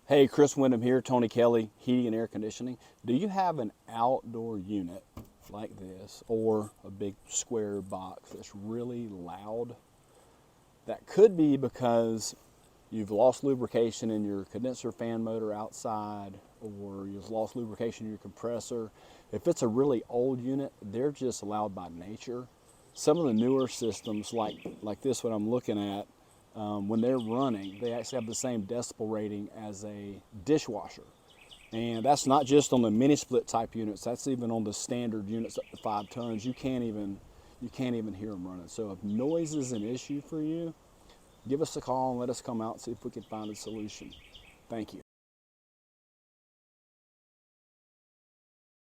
Hey, Chris Wyndham here, Tony Kelly, Heating and Air Conditioning. Do you have an outdoor unit like this or a big square box that's really loud? That could be because you've lost lubrication in your condenser fan motor outside, or you've lost lubrication in your compressor. If it's a really old unit, they're just loud by nature. Some of the newer systems, like this one I'm looking at, when they're running, they actually have the same decibel rating as a dishwasher. And that's not just on the mini split type units, that's even on the standard units up to 5 tons. You can't even hear them running. So if noise is an issue for you, give us a call and let us come out and see if we can find a solution. Thank you.